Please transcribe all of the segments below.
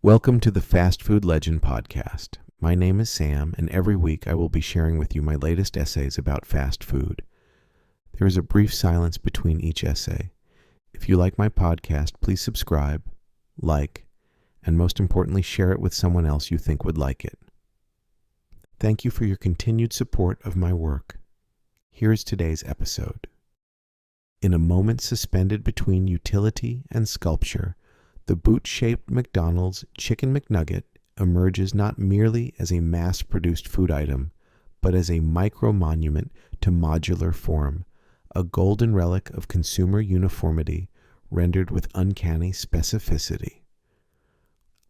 Welcome to the FastFoodLegend podcast. My name is Sam, and every week I will be sharing with you my latest essays about fast food. There is a brief silence between each essay. If you like my podcast, please subscribe, like, and most importantly, share it with someone else you think would like it. Thank you for your continued support of my work. Here is today's episode. In a moment suspended between utility and sculpture, the boot-shaped McDonald's Chicken McNugget emerges not merely as a mass-produced food item, but as a micro-monument to modular form, a golden relic of consumer uniformity rendered with uncanny specificity.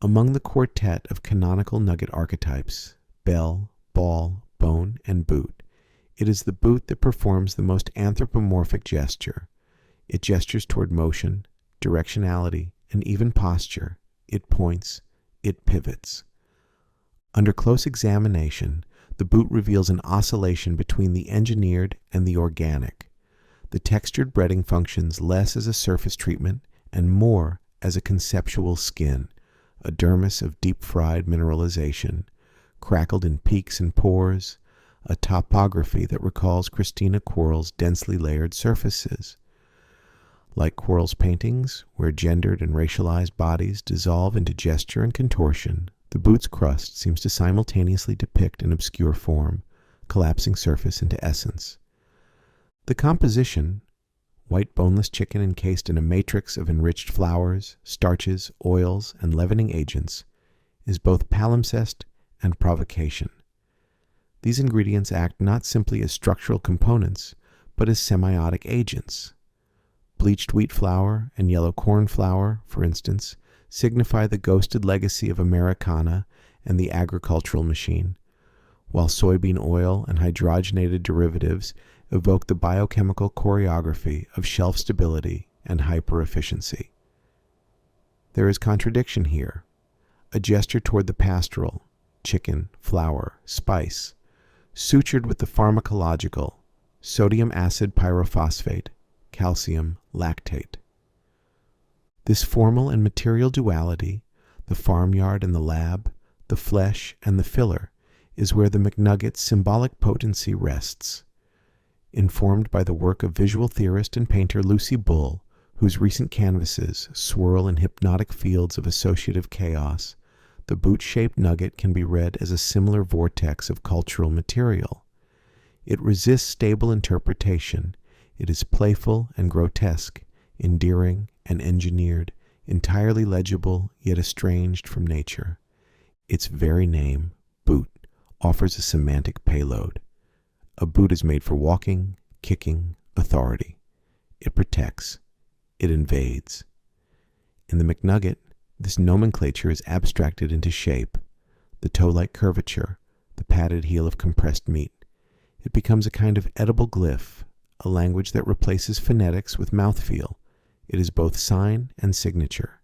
Among the quartet of canonical nugget archetypes, bell, ball, bone, and boot, it is the boot that performs the most anthropomorphic gesture. It gestures toward motion, directionality, and even posture. It points, it pivots. Under close examination, the boot reveals an oscillation between the engineered and the organic. The textured breading functions less as a surface treatment and more as a conceptual skin, a dermis of deep-fried mineralization, crackled in peaks and pores, a topography that recalls Christina Quarles's densely layered surfaces. Like Quarles's paintings, where gendered and racialized bodies dissolve into gesture and contortion, the boot's crust seems to simultaneously depict an obscure form, collapsing surface into essence. The composition, white boneless chicken encased in a matrix of enriched flours, starches, oils, and leavening agents, is both palimpsest and provocation. These ingredients act not simply as structural components, but as semiotic agents. Bleached wheat flour and yellow corn flour, for instance, signify the ghosted legacy of Americana and the agricultural machine, while soybean oil and hydrogenated derivatives evoke the biochemical choreography of shelf stability and hyper-efficiency. There is contradiction here, a gesture toward the pastoral, chicken, flour, spice, sutured with the pharmacological, sodium acid pyrophosphate, calcium lactate. This formal and material duality, the farmyard and the lab, the flesh and the filler, is where the McNugget's symbolic potency rests. Informed by the work of visual theorist and painter Lucy Bull, whose recent canvases swirl in hypnotic fields of associative chaos, the boot-shaped nugget can be read as a similar vortex of cultural material. It resists stable interpretation. It is playful and grotesque, endearing and engineered, entirely legible yet estranged from nature. Its very name, boot, offers a semantic payload. A boot is made for walking, kicking, authority. It protects. It invades. In the McNugget, this nomenclature is abstracted into shape, the toe-like curvature, the padded heel of compressed meat. It becomes a kind of edible glyph, a language that replaces phonetics with mouthfeel. It is both sign and signature.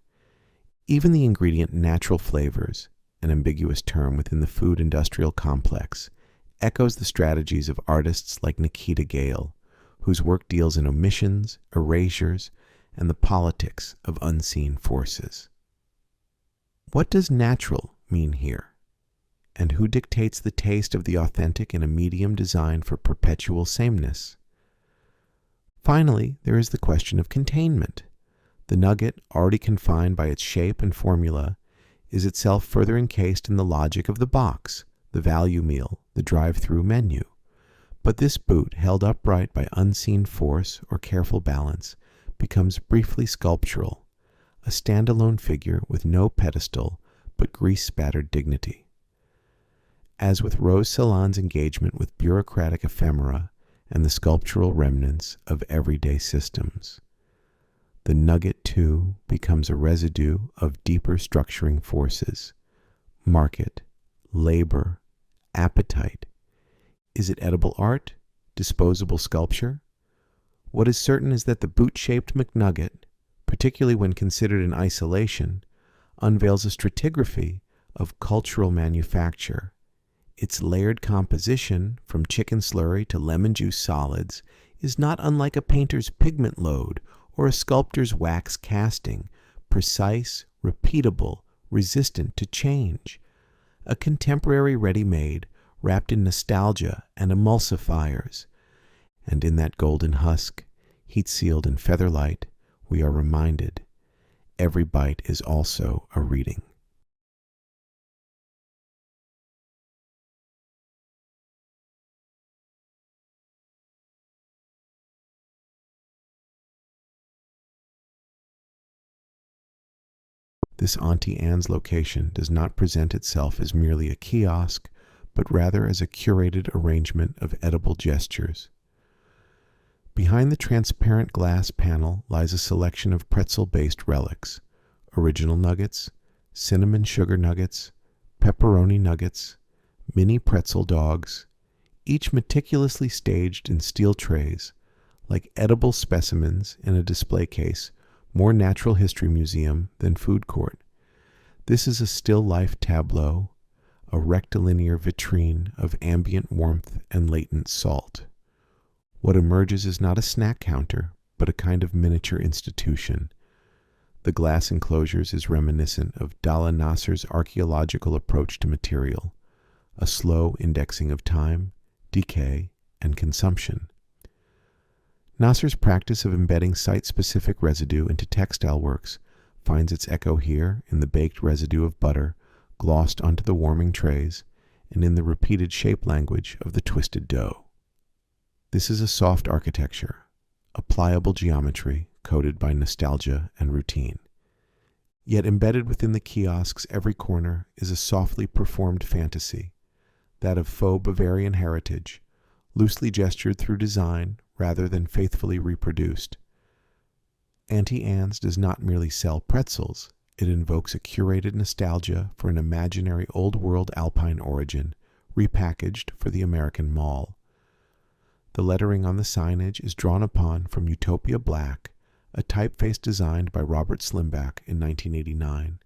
Even the ingredient natural flavors, an ambiguous term within the food industrial complex, echoes the strategies of artists like Nikita Gale, whose work deals in omissions, erasures, and the politics of unseen forces. What does natural mean here? And who dictates the taste of the authentic in a medium designed for perpetual sameness? Finally, there is the question of containment. The nugget, already confined by its shape and formula, is itself further encased in the logic of the box, the value meal, the drive-through menu. But this boot, held upright by unseen force or careful balance, becomes briefly sculptural, a standalone figure with no pedestal but grease-spattered dignity. As with Rose Salon's engagement with bureaucratic ephemera, and the sculptural remnants of everyday systems, the nugget, too, becomes a residue of deeper structuring forces. Market, labor, appetite. Is it edible art? Disposable sculpture? What is certain is that the boot-shaped McNugget, particularly when considered in isolation, unveils a stratigraphy of cultural manufacture. Its layered composition, from chicken slurry to lemon juice solids, is not unlike a painter's pigment load or a sculptor's wax casting, precise, repeatable, resistant to change, a contemporary ready-made wrapped in nostalgia and emulsifiers. And in that golden husk, heat-sealed in featherlight, we are reminded every bite is also a reading. This Auntie Anne's location does not present itself as merely a kiosk, but rather as a curated arrangement of edible gestures. Behind the transparent glass panel lies a selection of pretzel-based relics, original nuggets, cinnamon sugar nuggets, pepperoni nuggets, mini pretzel dogs, each meticulously staged in steel trays, like edible specimens in a display case, more natural history museum than food court. This is a still life tableau, a rectilinear vitrine of ambient warmth and latent salt. What emerges is not a snack counter, but a kind of miniature institution. The glass enclosures is reminiscent of Dalla Nasser's archaeological approach to material, a slow indexing of time, decay, and consumption. Nasser's practice of embedding site-specific residue into textile works finds its echo here in the baked residue of butter glossed onto the warming trays and in the repeated shape language of the twisted dough. This is a soft architecture, a pliable geometry coded by nostalgia and routine. Yet embedded within the kiosk's every corner is a softly performed fantasy, that of faux Bavarian heritage, loosely gestured through design rather than faithfully reproduced. Auntie Anne's does not merely sell pretzels, it invokes a curated nostalgia for an imaginary old-world Alpine origin, repackaged for the American mall. The lettering on the signage is drawn upon from Utopia Black, a typeface designed by Robert Slimback in 1989.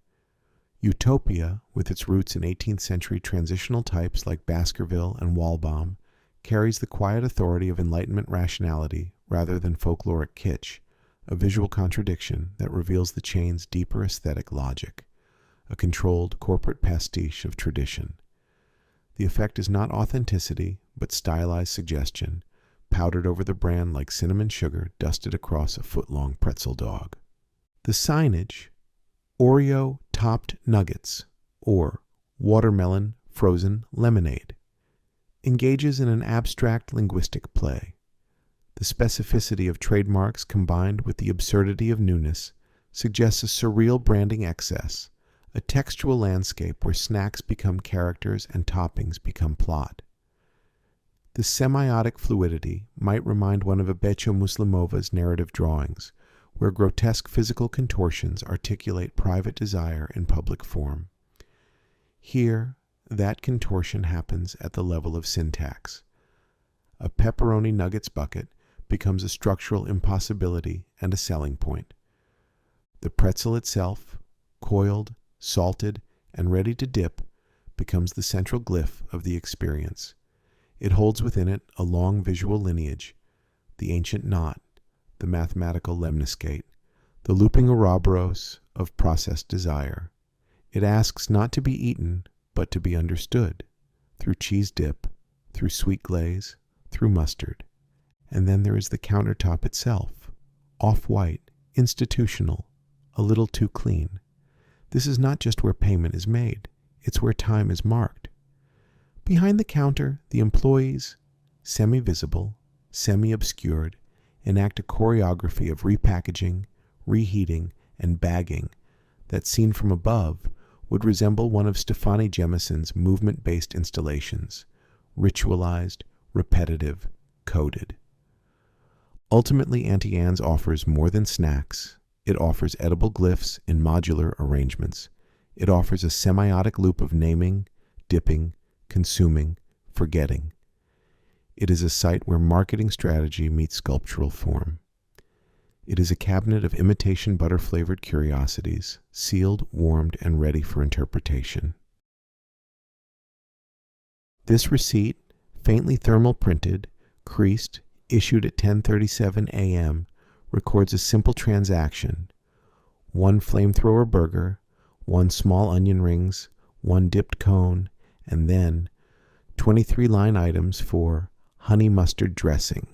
Utopia, with its roots in 18th century transitional types like Baskerville and Walbaum, carries the quiet authority of Enlightenment rationality rather than folkloric kitsch, a visual contradiction that reveals the chain's deeper aesthetic logic, a controlled corporate pastiche of tradition. The effect is not authenticity, but stylized suggestion, powdered over the brand like cinnamon sugar dusted across a foot-long pretzel dog. The signage, Oreo topped nuggets, or watermelon frozen lemonade, engages in an abstract linguistic play. The specificity of trademarks combined with the absurdity of newness suggests a surreal branding excess, a textual landscape where snacks become characters and toppings become plot. This semiotic fluidity might remind one of Abecho Muslimova's narrative drawings, where grotesque physical contortions articulate private desire in public form. Here, that contortion happens at the level of syntax. A pepperoni nuggets bucket becomes a structural impossibility and a selling point. The pretzel itself, coiled, salted, and ready to dip, becomes the central glyph of the experience. It holds within it a long visual lineage, the ancient knot, the mathematical lemniscate, the looping Ouroboros of processed desire. It asks not to be eaten, but to be understood, through cheese dip, through sweet glaze, through mustard. And then there is the countertop itself, off-white, institutional, a little too clean. This is not just where payment is made, it's where time is marked. Behind the counter, the employees, semi-visible, semi-obscured, enact a choreography of repackaging, reheating, and bagging that, seen from above, would resemble one of Stefani Jemison's movement-based installations, ritualized, repetitive, coded. Ultimately, Auntie Anne's offers more than snacks. It offers edible glyphs in modular arrangements. It offers a semiotic loop of naming, dipping, consuming, forgetting. It is a site where marketing strategy meets sculptural form. It is a cabinet of imitation butter-flavored curiosities, sealed, warmed, and ready for interpretation. This receipt, faintly thermal printed, creased, issued at 10:37 a.m., records a simple transaction: one flamethrower burger, 1 small onion rings, 1 dipped cone, and then 23 line items for honey mustard dressing.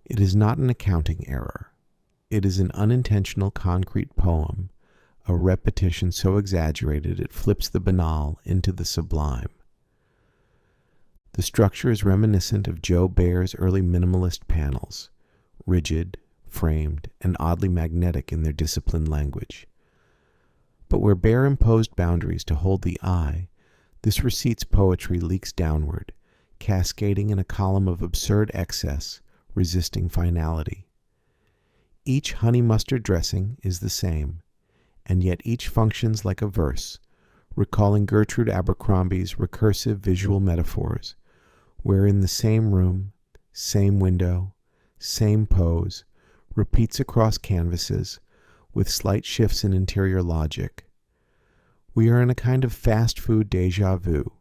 It is not an accounting error. It is an unintentional concrete poem, a repetition so exaggerated it flips the banal into the sublime. The structure is reminiscent of Joe Baer's early minimalist panels, rigid, framed, and oddly magnetic in their disciplined language. But where Baer imposed boundaries to hold the eye, this receipt's poetry leaks downward, cascading in a column of absurd excess, resisting finality. Each honey mustard dressing is the same, and yet each functions like a verse, recalling Gertrude Abercrombie's recursive visual metaphors, wherein the same room, same window, same pose, repeats across canvases, with slight shifts in interior logic. We are in a kind of fast food déjà vu.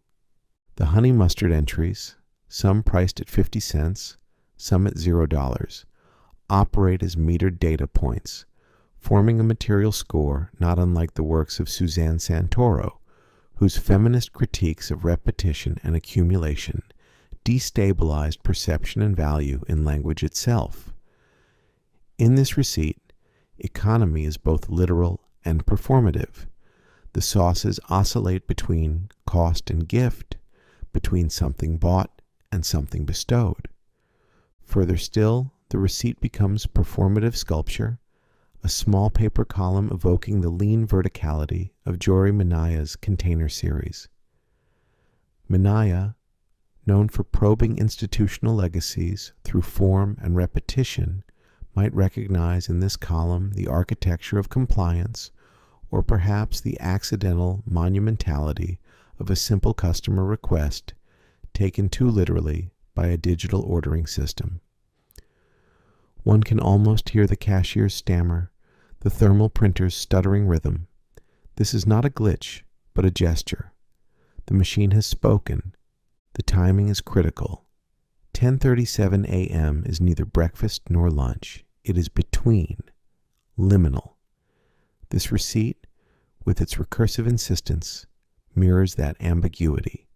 The honey mustard entries, some priced at 50 cents, some at $0, operate as metered data points, forming a material score not unlike the works of Suzanne Santoro, whose feminist critiques of repetition and accumulation destabilized perception and value in language itself. In this receipt, economy is both literal and performative. The sauces oscillate between cost and gift, between something bought and something bestowed. Further still, the receipt becomes performative sculpture, a small paper column evoking the lean verticality of Jory Minaya's container series. Minaya, known for probing institutional legacies through form and repetition, might recognize in this column the architecture of compliance, or perhaps the accidental monumentality of a simple customer request taken too literally by a digital ordering system. One can almost hear the cashier's stammer, the thermal printer's stuttering rhythm. This is not a glitch, but a gesture. The machine has spoken. The timing is critical. 10:37 a.m. is neither breakfast nor lunch. It is between, liminal. This receipt, with its recursive insistence, mirrors that ambiguity.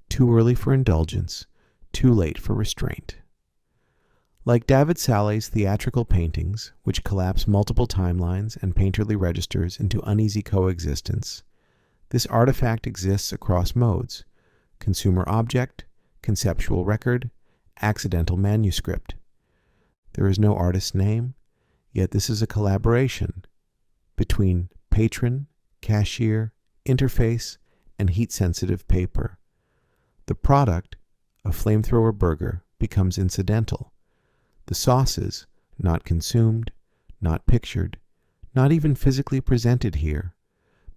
Too early for indulgence, too late for restraint. Like David Saleh's theatrical paintings, which collapse multiple timelines and painterly registers into uneasy coexistence, this artifact exists across modes: consumer object, conceptual record, accidental manuscript. There is no artist's name, yet this is a collaboration between patron, cashier, interface, and heat-sensitive paper. The product, a flamethrower burger, becomes incidental. The sauces, not consumed, not pictured, not even physically presented here,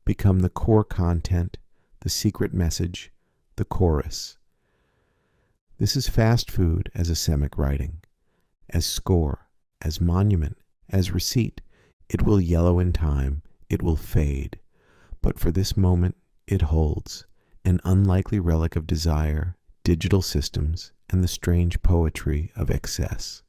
become the core content, the secret message, the chorus. This is fast food as a semic writing, as score, as monument, as receipt. It will yellow in time, it will fade, but for this moment it holds, an unlikely relic of desire, digital systems, and the strange poetry of excess.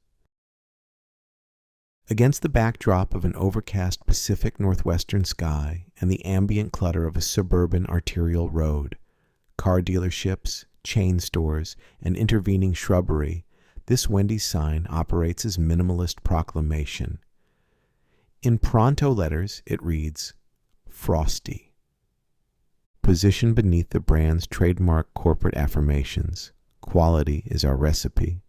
Against the backdrop of an overcast Pacific Northwestern sky and the ambient clutter of a suburban arterial road, car dealerships, chain stores, and intervening shrubbery, this Wendy's sign operates as minimalist proclamation. In Pronto letters, it reads, Frosty. Positioned beneath the brand's trademark corporate affirmations, quality is our recipe,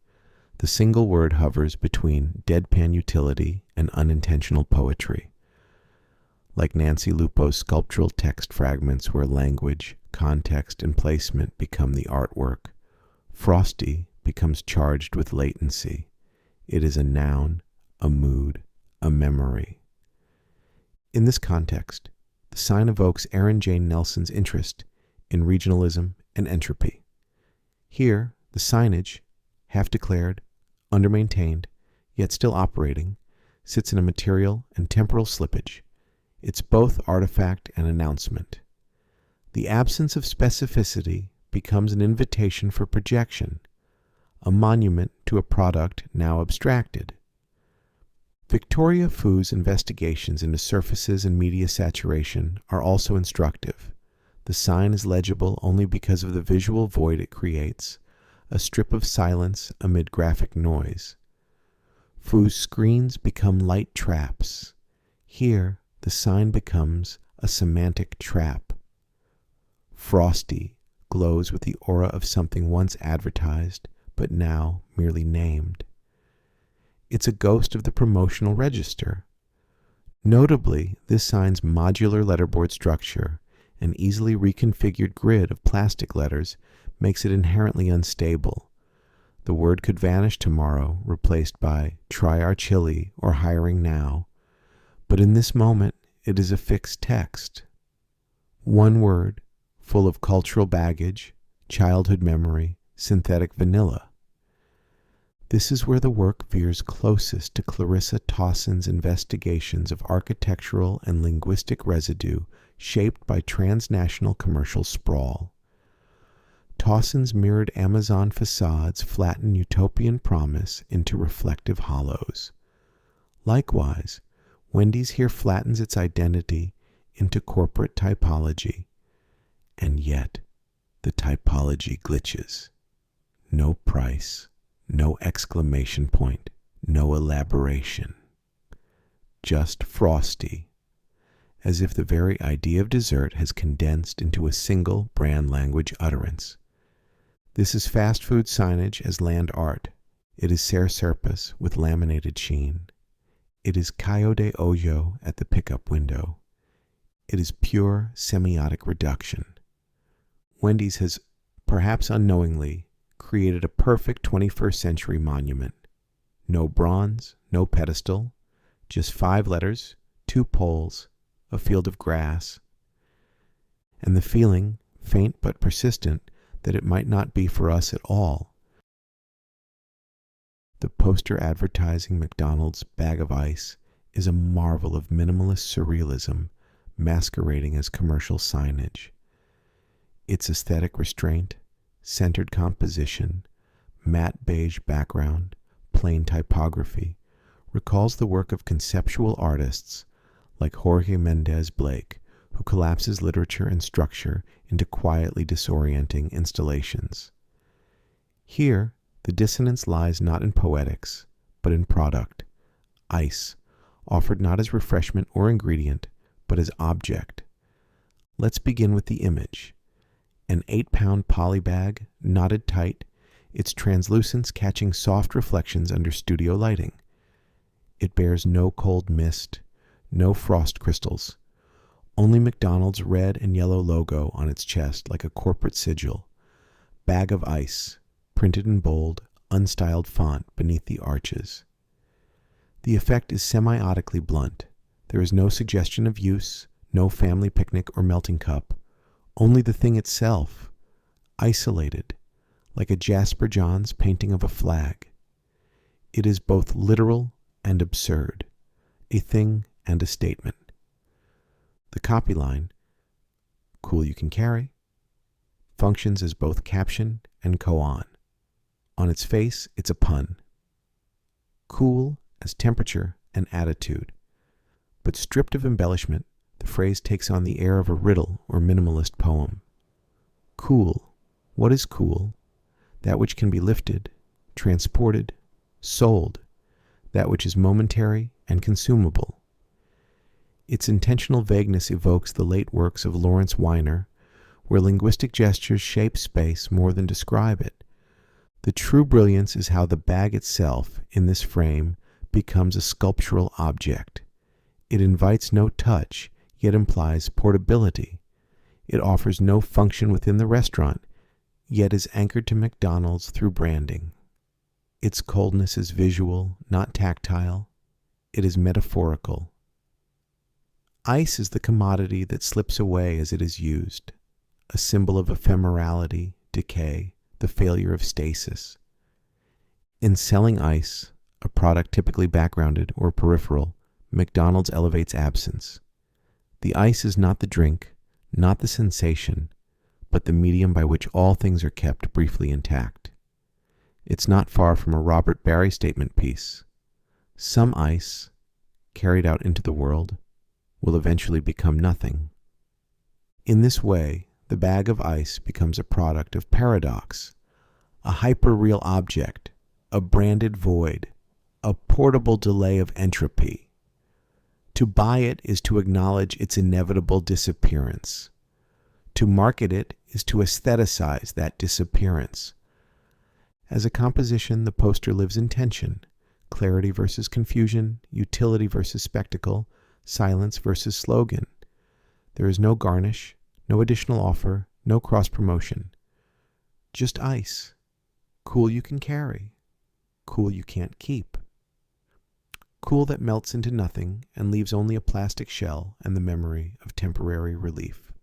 the single word hovers between deadpan utility and unintentional poetry. Like Nancy Lupo's sculptural text fragments where language, context, and placement become the artwork, Frosty becomes charged with latency. It is a noun, a mood, a memory. In this context, the sign evokes Aaron Jane Nelson's interest in regionalism and entropy. Here, the signage, half declared, undermaintained, yet still operating, sits in a material and temporal slippage. It's both artifact and announcement. The absence of specificity becomes an invitation for projection, a monument to a product now abstracted. Victoria Fu's investigations into surfaces and media saturation are also instructive. The sign is legible only because of the visual void it creates, a strip of silence amid graphic noise. Fu's screens become light traps. Here, the sign becomes a semantic trap. Frosty glows with the aura of something once advertised, but now merely named. It's a ghost of the promotional register. Notably, this sign's modular letterboard structure, an easily reconfigured grid of plastic letters, makes it inherently unstable. The word could vanish tomorrow, replaced by "try our chili" or "hiring now." But in this moment, it is a fixed text. One word, full of cultural baggage, childhood memory, synthetic vanilla. This is where the work veers closest to Clarissa Towson's investigations of architectural and linguistic residue shaped by transnational commercial sprawl. Towson's mirrored Amazon facades flatten utopian promise into reflective hollows. Likewise, Wendy's here flattens its identity into corporate typology. And yet, the typology glitches. No price, no exclamation point, no elaboration. Just Frosty, as if the very idea of dessert has condensed into a single brand language utterance. This is fast food signage as land art. It is Ser Serpis with laminated sheen. It is Cayo de Ojo at the pickup window. It is pure semiotic reduction. Wendy's has, perhaps unknowingly, created a perfect 21st century monument. No bronze, no pedestal, just 5 letters, 2 poles, a field of grass, and the feeling, faint but persistent, that it might not be for us at all. The poster advertising McDonald's bag of ice is a marvel of minimalist surrealism masquerading as commercial signage. Its aesthetic restraint, centered composition, matte beige background, plain typography, recalls the work of conceptual artists like Jorge Mendez Blake, who collapses literature and structure into quietly disorienting installations. Here, the dissonance lies not in poetics, but in product. Ice, offered not as refreshment or ingredient, but as object. Let's begin with the image. An 8-pound poly bag, knotted tight, its translucence catching soft reflections under studio lighting. It bears no cold mist, no frost crystals, only McDonald's red and yellow logo on its chest like a corporate sigil. Bag of ice, printed in bold, unstyled font beneath the arches. The effect is semiotically blunt. There is no suggestion of use, no family picnic or melting cup, only the thing itself, isolated, like a Jasper Johns painting of a flag. It is both literal and absurd, a thing and a statement. The copy line, "Cool you can carry," functions as both caption and koan. On its face, it's a pun. Cool as temperature and attitude. But stripped of embellishment, the phrase takes on the air of a riddle or minimalist poem. Cool. What is cool? That which can be lifted, transported, sold, that which is momentary and consumable. Its intentional vagueness evokes the late works of Lawrence Weiner, where linguistic gestures shape space more than describe it. The true brilliance is how the bag itself, in this frame, becomes a sculptural object. It invites no touch, yet implies portability. It offers no function within the restaurant, yet is anchored to McDonald's through branding. Its coldness is visual, not tactile. It is metaphorical. Ice is the commodity that slips away as it is used, a symbol of ephemerality, decay, the failure of stasis. In selling ice, a product typically backgrounded or peripheral, McDonald's elevates absence. The ice is not the drink, not the sensation, but the medium by which all things are kept briefly intact. It's not far from a Robert Barry statement piece. Some ice, carried out into the world, will eventually become nothing. In this way, the bag of ice becomes a product of paradox, a hyperreal object, a branded void, a portable delay of entropy. To buy it is to acknowledge its inevitable disappearance. To market it is to aestheticize that disappearance. As a composition, the poster lives in tension: clarity versus confusion, utility versus spectacle, silence versus slogan. There is no garnish, no additional offer, no cross-promotion. Just ice. Cool you can carry. Cool you can't keep. Cool that melts into nothing and leaves only a plastic shell and the memory of temporary relief.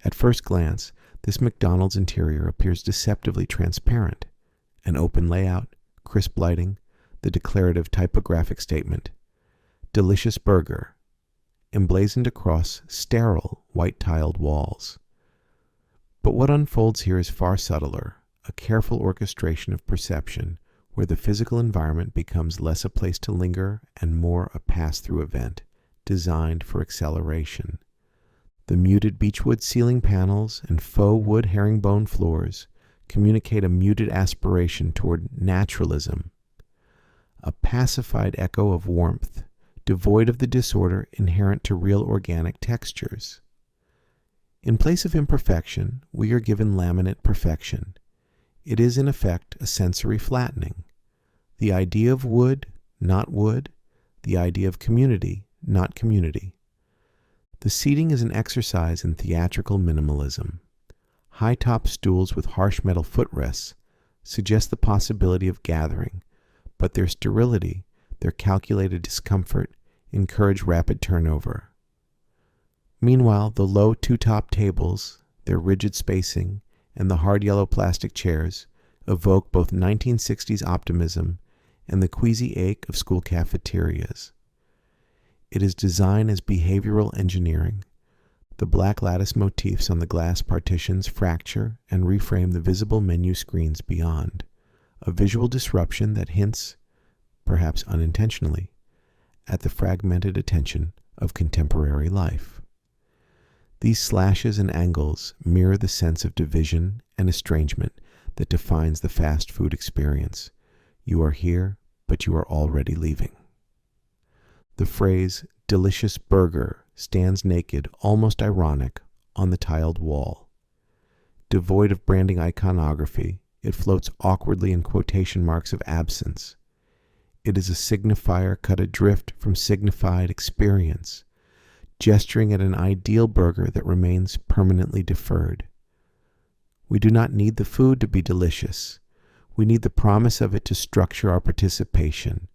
At first glance, this McDonald's interior appears deceptively transparent. An open layout, crisp lighting, the declarative typographic statement, "Delicious Burger," emblazoned across sterile, white-tiled walls. But what unfolds here is far subtler, a careful orchestration of perception, where the physical environment becomes less a place to linger and more a pass-through event, designed for acceleration. The muted beechwood ceiling panels and faux wood herringbone floors communicate a muted aspiration toward naturalism, a pacified echo of warmth, devoid of the disorder inherent to real organic textures. In place of imperfection, we are given laminate perfection. It is, in effect, a sensory flattening. The idea of wood, not wood. The idea of community, not community. The seating is an exercise in theatrical minimalism. High-top stools with harsh metal footrests suggest the possibility of gathering, but their sterility, their calculated discomfort, encourage rapid turnover. Meanwhile, the low two-top tables, their rigid spacing, and the hard yellow plastic chairs evoke both 1960s optimism and the queasy ache of school cafeterias. It is design as behavioral engineering. The black lattice motifs on the glass partitions fracture and reframe the visible menu screens beyond, a visual disruption that hints, perhaps unintentionally, at the fragmented attention of contemporary life. These slashes and angles mirror the sense of division and estrangement that defines the fast food experience. You are here, but you are already leaving. The phrase "delicious burger" stands naked, almost ironic, on the tiled wall. Devoid of branding iconography, it floats awkwardly in quotation marks of absence. It is a signifier cut adrift from signified experience, gesturing at an ideal burger that remains permanently deferred. We do not need the food to be delicious. We need the promise of it to structure our participation.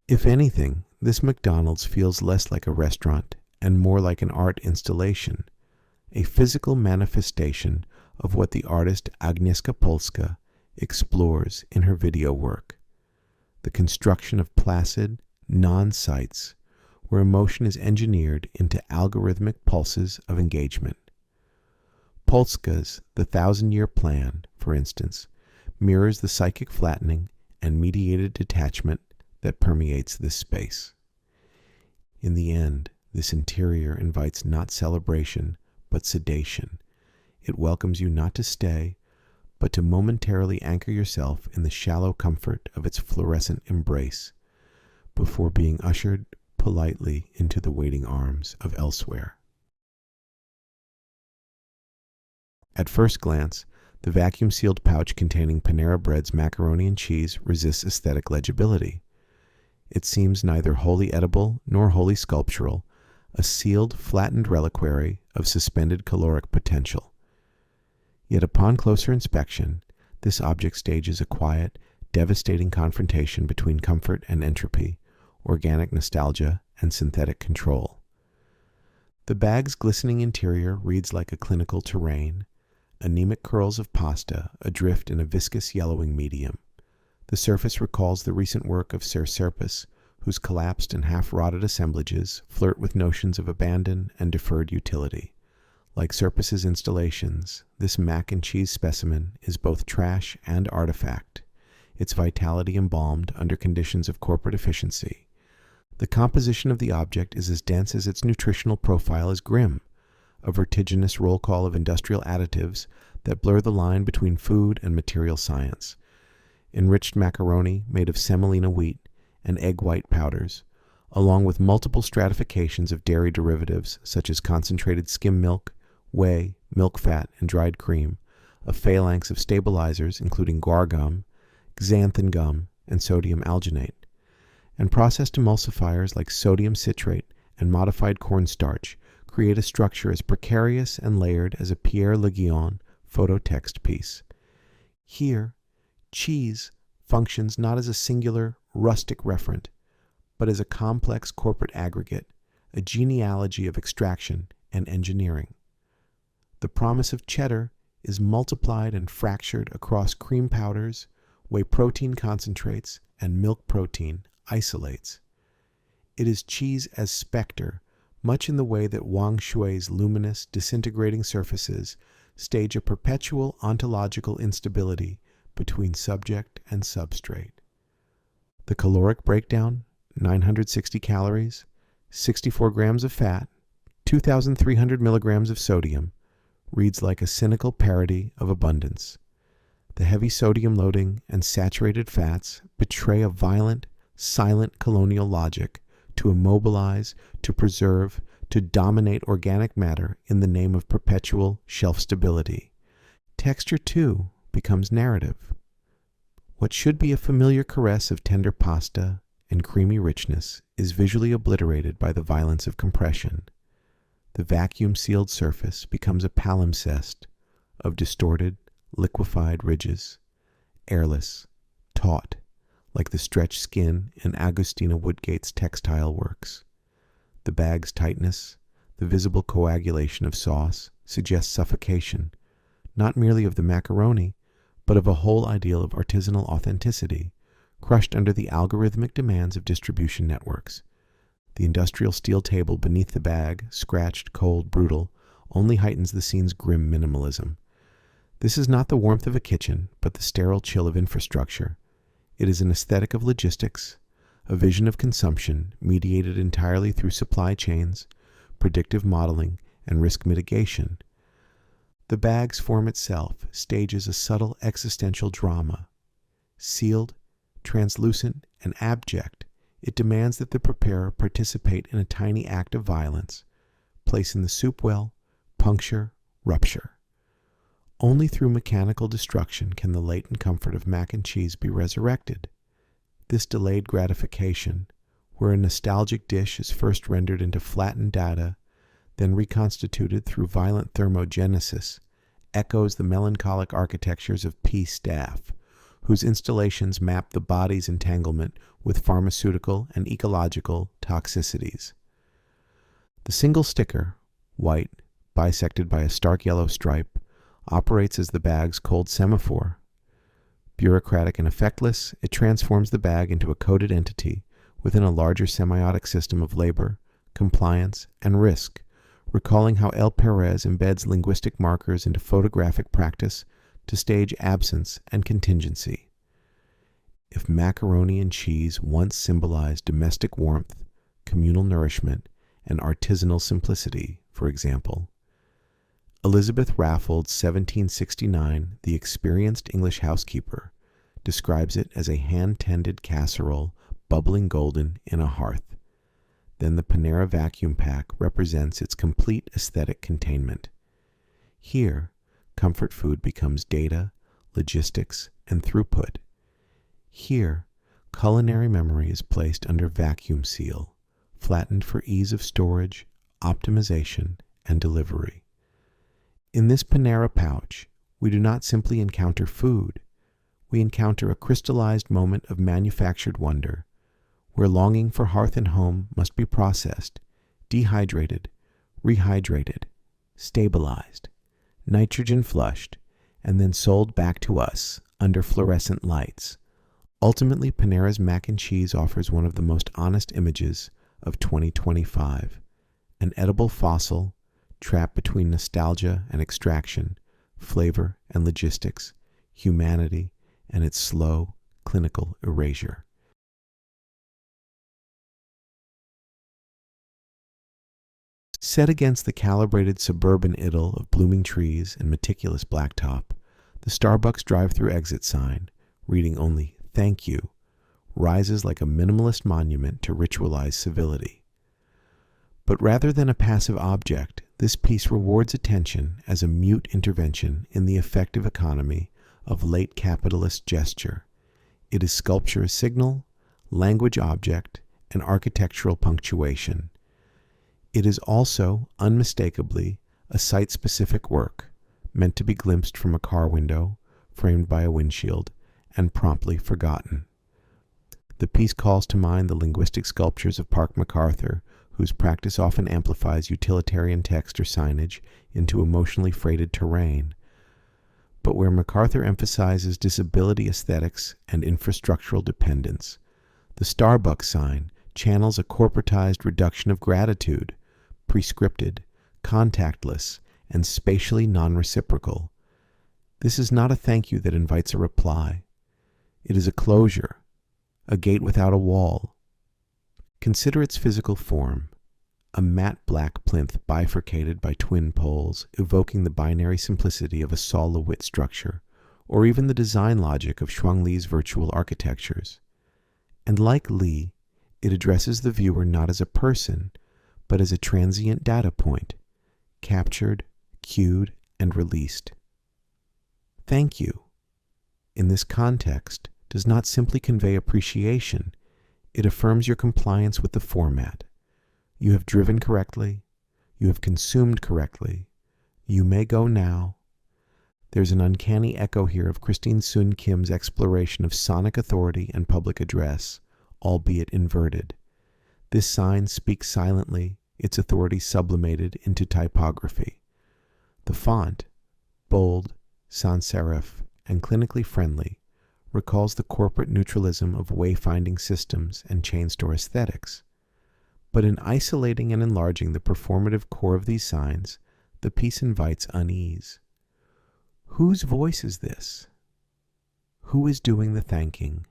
If anything, this McDonald's feels less like a restaurant and more like an art installation, a physical manifestation of what the artist Agnieszka Polska explores in her video work: the construction of placid, non-sites where emotion is engineered into algorithmic pulses of engagement. Polska's The 1,000-Year Plan, for instance, mirrors the psychic flattening and mediated detachment that permeates this space. In the end, this interior invites not celebration, but sedation. It welcomes you not to stay, but to momentarily anchor yourself in the shallow comfort of its fluorescent embrace, before being ushered politely into the waiting arms of elsewhere. At first glance, the vacuum-sealed pouch containing Panera Bread's macaroni and cheese resists aesthetic legibility. It seems neither wholly edible nor wholly sculptural, a sealed, flattened reliquary of suspended caloric potential. Yet upon closer inspection, this object stages a quiet, devastating confrontation between comfort and entropy, organic nostalgia and synthetic control. The bag's glistening interior reads like a clinical terrain, anemic curls of pasta adrift in a viscous yellowing medium. The surface recalls the recent work of Sir Serpis, whose collapsed and half-rotted assemblages flirt with notions of abandon and deferred utility. Like Serpis's installations, this mac and cheese specimen is both trash and artifact, its vitality embalmed under conditions of corporate efficiency. The composition of the object is as dense as its nutritional profile is grim, a vertiginous roll call of industrial additives that blur the line between food and material science. Enriched macaroni made of semolina wheat and egg white powders, along with multiple stratifications of dairy derivatives such as concentrated skim milk, whey, milk fat, and dried cream, a phalanx of stabilizers including guar gum, xanthan gum, and sodium alginate, and processed emulsifiers like sodium citrate and modified cornstarch create a structure as precarious and layered as a Pierre Le Guion photo text piece. Here, cheese functions not as a singular, rustic referent, but as a complex corporate aggregate, a genealogy of extraction and engineering. The promise of cheddar is multiplied and fractured across cream powders, whey protein concentrates, and milk protein isolates. It is cheese as specter, much in the way that Wang Shui's luminous, disintegrating surfaces stage a perpetual ontological instability between subject and substrate. The caloric breakdown: 960 calories, 64 grams of fat, 2,300 milligrams of sodium, reads like a cynical parody of abundance. The heavy sodium loading and saturated fats betray a violent, silent colonial logic to immobilize, to preserve, to dominate organic matter in the name of perpetual shelf stability. Texture, too, becomes narrative. What should be a familiar caress of tender pasta and creamy richness is visually obliterated by the violence of compression. The vacuum-sealed surface becomes a palimpsest of distorted, liquefied ridges, airless, taut, like the stretched skin in Agustina Woodgate's textile works. The bag's tightness, the visible coagulation of sauce, suggests suffocation, not merely of the macaroni, but of a whole ideal of artisanal authenticity, crushed under the algorithmic demands of distribution networks. The industrial steel table beneath the bag, scratched, cold, brutal, only heightens the scene's grim minimalism. This is not the warmth of a kitchen, but the sterile chill of infrastructure. It is an aesthetic of logistics, a vision of consumption mediated entirely through supply chains, predictive modeling, and risk mitigation. The bag's form itself stages a subtle existential drama. Sealed, translucent, and abject, it demands that the preparer participate in a tiny act of violence, place in the soup well, puncture, rupture. Only through mechanical destruction can the latent comfort of mac and cheese be resurrected. This delayed gratification, where a nostalgic dish is first rendered into flattened data, then reconstituted through violent thermogenesis, echoes the melancholic architectures of pea staff, whose installations map the body's entanglement with pharmaceutical and ecological toxicities. The single sticker, white, bisected by a stark yellow stripe, operates as the bag's cold semaphore. Bureaucratic and effectless, it transforms the bag into a coded entity within a larger semiotic system of labor, compliance, and risk, recalling how El Perez embeds linguistic markers into photographic practice to stage absence and contingency. If macaroni and cheese once symbolized domestic warmth, communal nourishment, and artisanal simplicity, for example, Elizabeth Raffald's 1769 The Experienced English Housekeeper describes it as a hand-tended casserole bubbling golden in a hearth. Then the Panera vacuum pack represents its complete aesthetic containment. Here, comfort food becomes data, logistics, and throughput. Here, culinary memory is placed under vacuum seal, flattened for ease of storage, optimization, and delivery. In this Panera pouch, we do not simply encounter food. We encounter a crystallized moment of manufactured wonder, where longing for hearth and home must be processed, dehydrated, rehydrated, stabilized, nitrogen flushed, and then sold back to us under fluorescent lights. Ultimately, Panera's mac and cheese offers one of the most honest images of 2025, an edible fossil trapped between nostalgia and extraction, flavor and logistics, humanity and its slow, clinical erasure. Set against the calibrated suburban idyll of blooming trees and meticulous blacktop, the Starbucks drive-through exit sign, reading only "Thank you," rises like a minimalist monument to ritualized civility. But rather than a passive object, this piece rewards attention as a mute intervention in the effective economy of late capitalist gesture. It is sculpture signal, language object, and architectural punctuation. It is also, unmistakably, a site-specific work, meant to be glimpsed from a car window, framed by a windshield, and promptly forgotten. The piece calls to mind the linguistic sculptures of Park MacArthur, whose practice often amplifies utilitarian text or signage into emotionally freighted terrain. But where MacArthur emphasizes disability aesthetics and infrastructural dependence, the Starbucks sign channels a corporatized reduction of gratitude, prescripted, contactless, and spatially non-reciprocal. This is not a thank you that invites a reply. It is a closure, a gate without a wall. Consider its physical form, a matte black plinth bifurcated by twin poles, evoking the binary simplicity of a Sol LeWitt structure, or even the design logic of Shuang Li's virtual architectures. And like Li, it addresses the viewer not as a person, but as a transient data point, captured, queued, and released. Thank you, in this context, does not simply convey appreciation, it affirms your compliance with the format. You have driven correctly, you have consumed correctly, you may go now. There's an uncanny echo here of Christine Sun Kim's exploration of sonic authority and public address, albeit inverted. This sign speaks silently, its authority sublimated into typography. The font, bold, sans serif, and clinically friendly, recalls the corporate neutralism of wayfinding systems and chain store aesthetics. But in isolating and enlarging the performative core of these signs, the piece invites unease. Whose voice is this? Who is doing the thanking?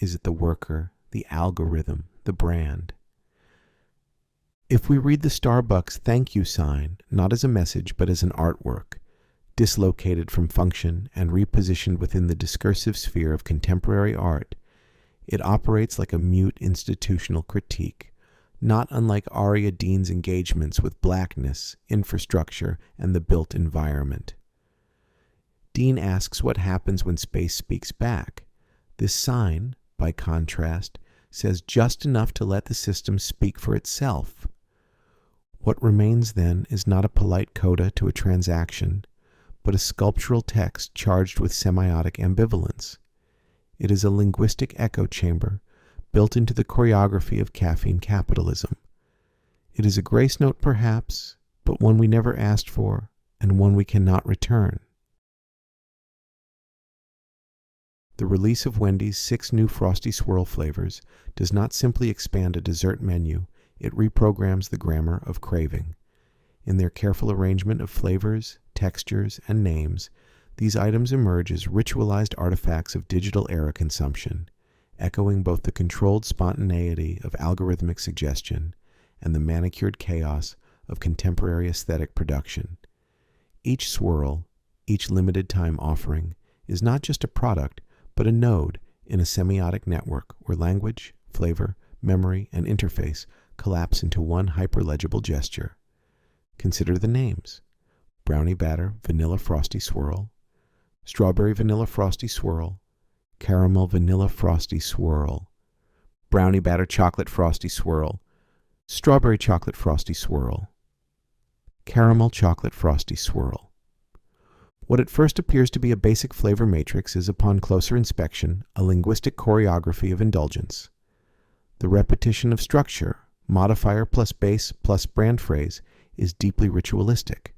Is it the worker, the algorithm, the brand? If we read the Starbucks thank you sign not as a message but as an artwork, dislocated from function and repositioned within the discursive sphere of contemporary art, it operates like a mute institutional critique, not unlike Aria Dean's engagements with blackness, infrastructure, and the built environment. Dean asks what happens when space speaks back. This sign, by contrast, says just enough to let the system speak for itself. What remains then is not a polite coda to a transaction, but a sculptural text charged with semiotic ambivalence. It is a linguistic echo chamber built into the choreography of caffeine capitalism. It is a grace note perhaps, but one we never asked for and one we cannot return. The release of Wendy's 6 new Frosty Swirl flavors does not simply expand a dessert menu, it reprograms the grammar of craving. In their careful arrangement of flavors, textures, and names, these items emerge as ritualized artifacts of digital era consumption, echoing both the controlled spontaneity of algorithmic suggestion and the manicured chaos of contemporary aesthetic production. Each swirl, each limited time offering, is not just a product, but a node in a semiotic network where language, flavor, memory, and interface collapse into one hyperlegible gesture. Consider the names: brownie batter vanilla frosty swirl, strawberry vanilla frosty swirl, caramel vanilla frosty swirl, brownie batter chocolate frosty swirl, strawberry chocolate frosty swirl, caramel chocolate frosty swirl. What at first appears to be a basic flavor matrix is, upon closer inspection, a linguistic choreography of indulgence. The repetition of structure, modifier plus base plus brand phrase, is deeply ritualistic.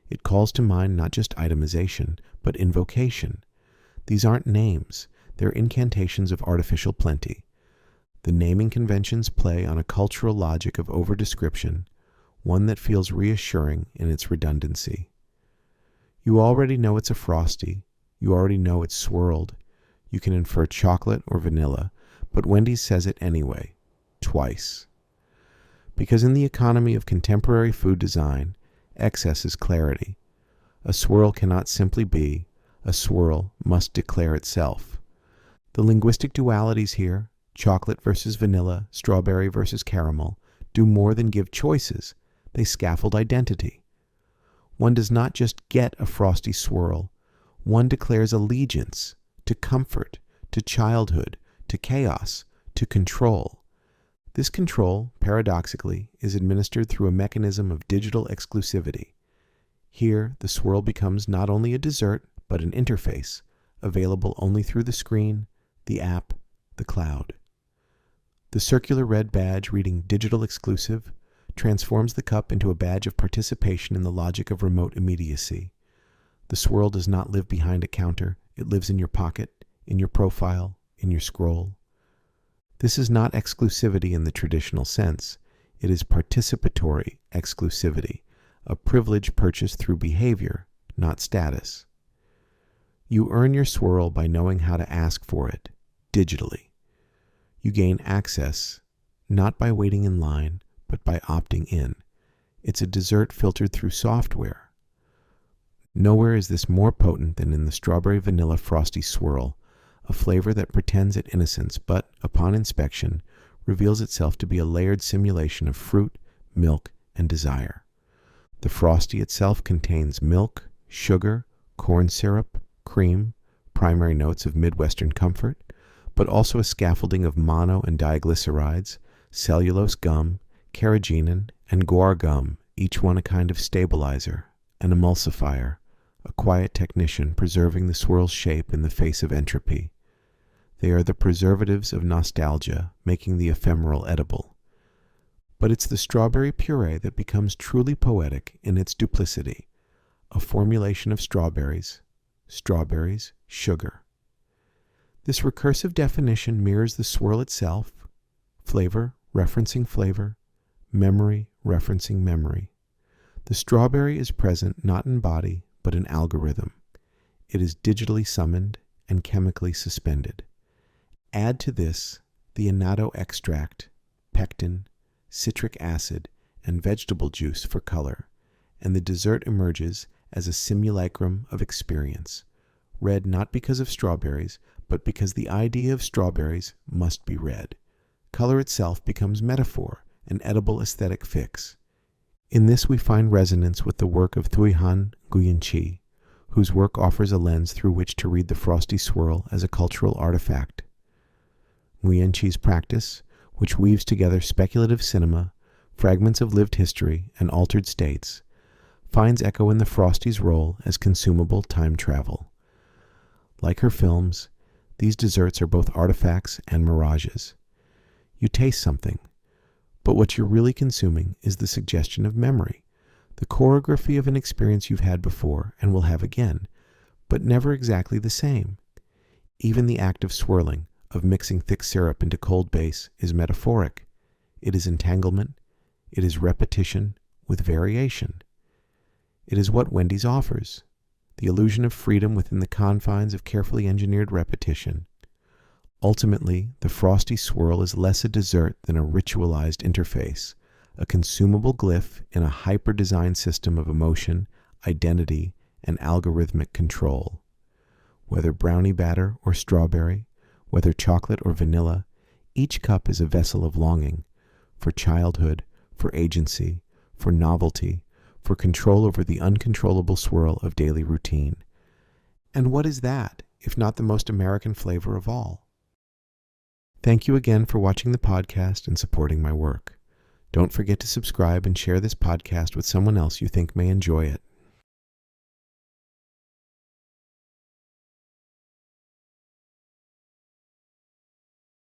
It calls to mind not just itemization, but invocation. These aren't names, they're incantations of artificial plenty. The naming conventions play on a cultural logic of overdescription, one that feels reassuring in its redundancy. You already know it's a frosty, you already know it's swirled, You can infer chocolate or vanilla, but Wendy's says it anyway, twice. Because in the economy of contemporary food design, excess is clarity. A swirl cannot simply be, a swirl must declare itself. The linguistic dualities here, chocolate versus vanilla, strawberry versus caramel, do more than give choices, they scaffold identity. One does not just get a frosty swirl, one declares allegiance to comfort, to childhood, to chaos, to control. This control, paradoxically, is administered through a mechanism of digital exclusivity. Here, the swirl becomes not only a dessert, but an interface, available only through the screen, the app, the cloud. The circular red badge reading Digital Exclusive transforms the cup into a badge of participation in the logic of remote immediacy. The swirl does not live behind a counter, it lives in your pocket, in your profile, in your scroll. This is not exclusivity in the traditional sense, it is participatory exclusivity, a privilege purchased through behavior, not status. You earn your swirl by knowing how to ask for it, digitally. You gain access, not by waiting in line, but by opting in. It's a dessert filtered through software. Nowhere is this more potent than in the strawberry vanilla frosty swirl, a flavor that pretends at innocence but, upon inspection, reveals itself to be a layered simulation of fruit, milk, and desire. The frosty itself contains milk, sugar, corn syrup, cream, primary notes of Midwestern comfort, but also a scaffolding of mono and diglycerides, cellulose gum, carrageenan, and guar gum, each one a kind of stabilizer, an emulsifier, a quiet technician preserving the swirl's shape in the face of entropy. They are the preservatives of nostalgia, making the ephemeral edible. But it's the strawberry puree that becomes truly poetic in its duplicity, a formulation of strawberries, sugar. This recursive definition mirrors the swirl itself, flavor referencing flavor, memory referencing memory. The strawberry is present not in body, but in algorithm. It is digitally summoned and chemically suspended. Add to this the annatto extract, pectin, citric acid, and vegetable juice for color, and the dessert emerges as a simulacrum of experience, red not because of strawberries, but because the idea of strawberries must be red. Color itself becomes metaphor, an edible aesthetic fix. In this we find resonance with the work of Thuy-Han Nguyen-Chi, whose work offers a lens through which to read the frosty swirl as a cultural artifact. Nguyen-Chi's practice, which weaves together speculative cinema, fragments of lived history, and altered states, finds echo in the frosty's role as consumable time travel. Like her films, these desserts are both artifacts and mirages. You taste something, but what you're really consuming is the suggestion of memory, the choreography of an experience you've had before and will have again, but never exactly the same. Even the act of swirling, of mixing thick syrup into cold base, is metaphoric. It is entanglement. It is repetition with variation. It is what Wendy's offers, the illusion of freedom within the confines of carefully engineered repetition. Ultimately, the frosty swirl is less a dessert than a ritualized interface, a consumable glyph in a hyper-designed system of emotion, identity, and algorithmic control. Whether brownie batter or strawberry, whether chocolate or vanilla, each cup is a vessel of longing, for childhood, for agency, for novelty, for control over the uncontrollable swirl of daily routine. And what is that, if not the most American flavor of all? Thank you again for watching the podcast and supporting my work. Don't forget to subscribe and share this podcast with someone else you think may enjoy it.